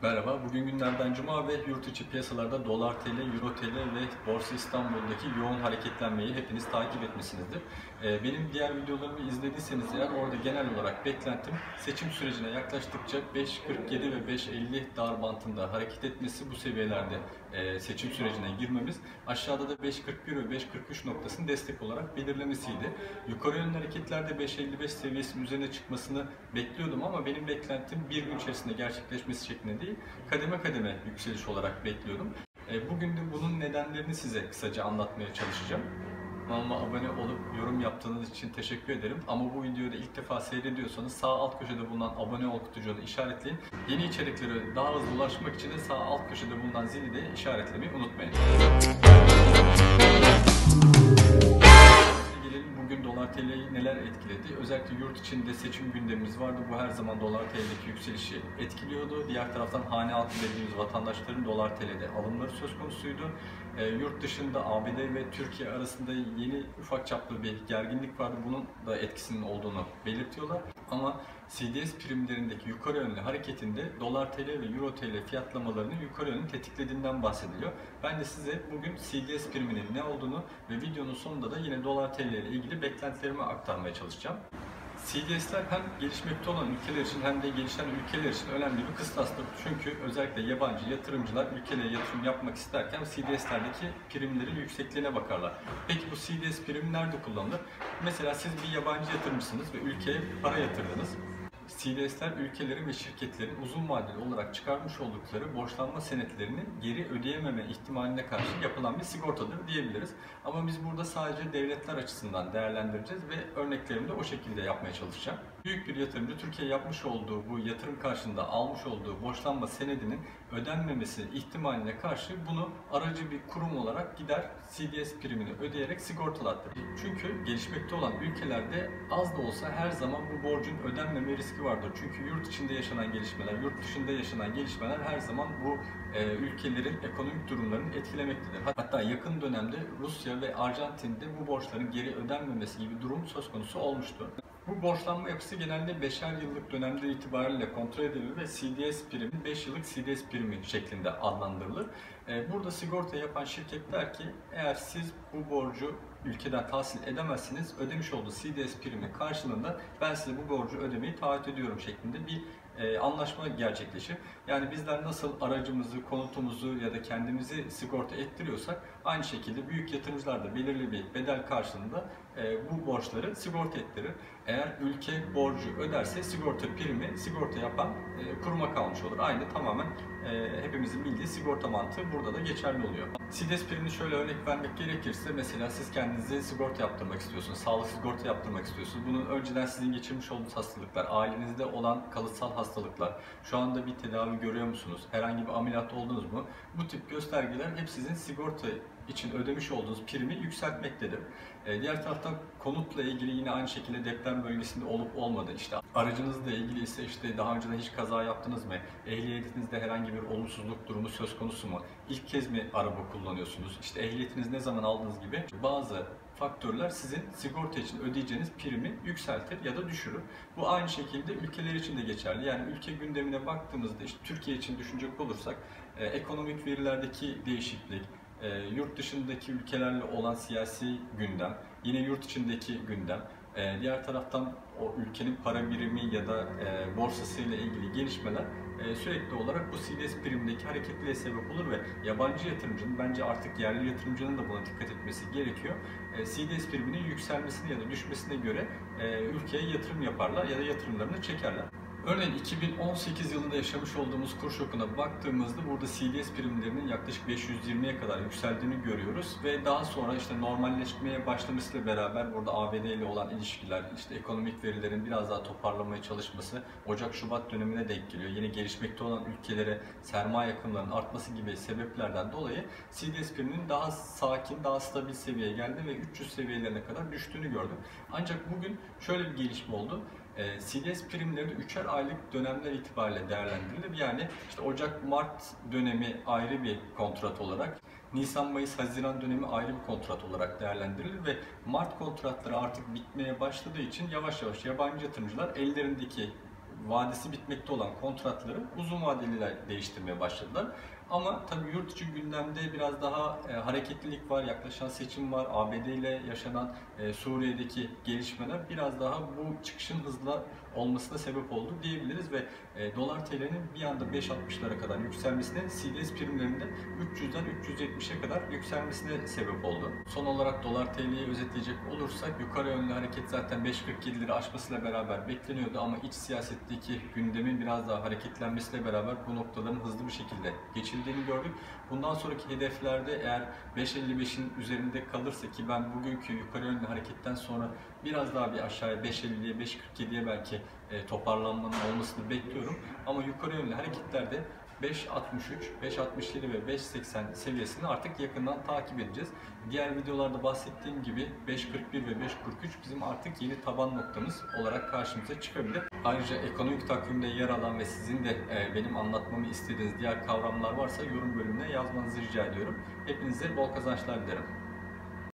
Merhaba, bugün günlerden cuma ve yurt içi piyasalarda dolar TL, euro TL ve Borsa İstanbul'daki yoğun hareketlenmeyi hepiniz takip etmişsinizdir. Benim diğer videolarımı izlediyseniz eğer orada genel olarak beklentim seçim sürecine yaklaştıkça 5.47 ve 5.50 dar bantında hareket etmesi, bu seviyelerde seçim sürecine girmemiz, aşağıda da 5.41 ve 5.43 noktasını destek olarak belirlemesiydi. Yukarı yönlü hareketlerde 5.55 seviyesinin üzerine çıkmasını bekliyordum ama benim beklentim bir gün içerisinde gerçekleşmesi şeklinde değil, kademe kademe yükseliş olarak bekliyordum. Bugün de bunun nedenlerini size kısaca anlatmaya çalışacağım. Kanalıma abone olup yorum yaptığınız için teşekkür ederim. Ama bu videoyu da ilk defa seyrediyorsanız sağ alt köşede bulunan abone ol kutucuğunu işaretleyin. Yeni içeriklere daha hızlı ulaşmak için de sağ alt köşede bulunan zili de işaretlemeyi unutmayın. Gelelim bugün dolar TL'yi neler etkiledi? Özellikle yurt içinde seçim gündemimiz vardı. Bu her zaman dolar TL'deki yükselişi etkiliyordu. Diğer taraftan hane altı dediğimiz vatandaşların dolar TL'de alımları söz konusuydu. Yurt dışında ABD ve Türkiye arasında yeni ufak çaplı bir gerginlik vardı. Bunun da etkisinin olduğunu belirtiyorlar. Ama CDS primlerindeki yukarı yönlü hareketinde dolar TL ve euro TL fiyatlamalarını yukarı yönlü tetiklediğinden bahsediliyor. Ben de size bugün CDS priminin ne olduğunu ve videonun sonunda da yine dolar TL ile ilgili beklentilerimi aktarmaya çalışacağım. CDS'ler hem gelişmekte olan ülkeler için hem de gelişen ülkeler için önemli bir kıstastır. Çünkü özellikle yabancı yatırımcılar ülkelere yatırım yapmak isterken CDS'lerdeki primlerin yüksekliğine bakarlar. Peki bu CDS primi nerede kullanılır? Mesela siz bir yabancı yatırımcısınız ve ülkeye para yatırdınız. CDS'ler ülkelerin ve şirketlerin uzun vadeli olarak çıkarmış oldukları borçlanma senetlerini geri ödeyememe ihtimaline karşı yapılan bir sigortadır diyebiliriz. Ama biz burada sadece devletler açısından değerlendireceğiz ve örneklerimi de o şekilde yapmaya çalışacağım. Büyük bir yatırımcı Türkiye yapmış olduğu bu yatırım karşılığında almış olduğu borçlanma senedinin ödenmemesi ihtimaline karşı bunu aracı bir kurum olarak gider CDS primini ödeyerek sigortalatır. Çünkü gelişmekte olan ülkelerde az da olsa her zaman bu borcun ödenmeme riski vardır. Çünkü yurt içinde yaşanan gelişmeler, yurt dışında yaşanan gelişmeler her zaman bu ülkelerin ekonomik durumlarını etkilemektedir. Hatta yakın dönemde Rusya ve Arjantin'de bu borçların geri ödenmemesi gibi durum söz konusu olmuştu. Bu borçlanma yapısı genelde 5'er yıllık dönemde itibariyle kontrol edilir ve CDS primi 5 yıllık CDS primi şeklinde adlandırılır. Burada sigorta yapan şirket der ki eğer siz bu borcu ülkeden tahsil edemezsiniz, ödemiş olduğu CDS primi karşılığında ben size bu borcu ödemeyi taahhüt ediyorum şeklinde bir anlaşma gerçekleşir. Yani bizler nasıl aracımızı, konutumuzu ya da kendimizi sigorta ettiriyorsak aynı şekilde büyük yatırımcılar da belirli bir bedel karşılığında bu borçları sigorta ettirir. Eğer ülke borcu öderse sigorta primi sigorta yapan kuruma kalmış olur. Aynı tamamen hepimizin bildiği sigorta mantığı burada da geçerli oluyor. CDS primini şöyle örnek vermek gerekirse mesela siz kendinize sigorta yaptırmak istiyorsunuz, sağlık sigorta yaptırmak istiyorsunuz. Bunun önceden sizin geçirmiş olduğunuz hastalıklar, ailenizde olan kalıtsal hastalıklar, şu anda bir tedavi görüyor musunuz, herhangi bir ameliyat oldunuz mu? Bu tip göstergeler hep sizin sigorta için ödemiş olduğunuz primi yükseltmektedir. Diğer taraftan konutla ilgili yine aynı şekilde deprem bölgesinde olup olmadı. İşte aracınızla ilgili ise işte daha önceden hiç kaza yaptınız mı? Ehliyetinizde herhangi bir olumsuzluk durumu söz konusu mu? İlk kez mi araba kullanıyorsunuz? İşte ehliyetiniz ne zaman aldınız gibi bazı faktörler sizin sigorta için ödeyeceğiniz primi yükseltir ya da düşürür. Bu aynı şekilde ülkeler için de geçerli. Yani ülke gündemine baktığımızda işte Türkiye için düşünecek olursak ekonomik verilerdeki değişiklik, yurt dışındaki ülkelerle olan siyasi gündem, yine yurt içindeki gündem, diğer taraftan o ülkenin para birimi ya da borsası ile ilgili gelişmeler sürekli olarak bu CDS primindeki hareketliliğe sebep olur ve yabancı yatırımcının, bence artık yerli yatırımcının da buna dikkat etmesi gerekiyor. CDS priminin yükselmesine ya da düşmesine göre ülkeye yatırım yaparlar ya da yatırımlarını çekerler. Örneğin 2018 yılında yaşamış olduğumuz kur şokuna baktığımızda burada CDS primlerinin yaklaşık 520'ye kadar yükseldiğini görüyoruz ve daha sonra işte normalleşmeye başlamasıyla beraber burada ABD ile olan ilişkiler, işte ekonomik verilerin biraz daha toparlamaya çalışması Ocak-Şubat dönemine denk geliyor. Yeni gelişmekte olan ülkelere sermaye akımlarının artması gibi sebeplerden dolayı CDS priminin daha sakin, daha stabil seviyeye geldi ve 300 seviyelerine kadar düştüğünü gördük. Ancak bugün şöyle bir gelişme oldu. CDS primleri de 3'er aylık dönemler itibariyle değerlendirilir. Yani işte Ocak-Mart dönemi ayrı bir kontrat olarak, Nisan-Mayıs-Haziran dönemi ayrı bir kontrat olarak değerlendirilir ve Mart kontratları artık bitmeye başladığı için yavaş yavaş yabancı yatırımcılar ellerindeki vadesi bitmekte olan kontratları uzun vadeliler değiştirmeye başladılar. Ama tabii yurt içi gündemde biraz daha hareketlilik var, yaklaşan seçim var, ABD ile yaşanan Suriye'deki gelişmeler biraz daha bu çıkışın hızlı olmasına sebep oldu diyebiliriz ve dolar TL'nin bir anda 5.60'lara kadar yükselmesine, CDS primlerinde 300'den 370'e kadar yükselmesine sebep oldu. Son olarak dolar TL'yi özetleyecek olursak yukarı yönlü hareket zaten 5.47'leri aşmasıyla beraber bekleniyordu ama iç siyasetteki gündemin biraz daha hareketlenmesiyle beraber bu noktaların hızlı bir şekilde geçildiğini gördük. Bundan sonraki hedeflerde eğer 5.55'in üzerinde kalırsa, ki ben bugünkü yukarı yönlü hareketten sonra biraz daha bir aşağıya 5.50'ye 5.47'ye belki toparlanmanın olmasını bekliyorum. Ama yukarı yönlü hareketlerde 5.63, 5.67 ve 5.80 seviyesini artık yakından takip edeceğiz. Diğer videolarda bahsettiğim gibi 5.41 ve 5.43 bizim artık yeni taban noktamız olarak karşımıza çıkabilir. Ayrıca ekonomik takvimde yer alan ve sizin de benim anlatmamı istediğiniz diğer kavramlar varsa yorum bölümüne yazmanızı rica ediyorum. Hepinize bol kazançlar dilerim.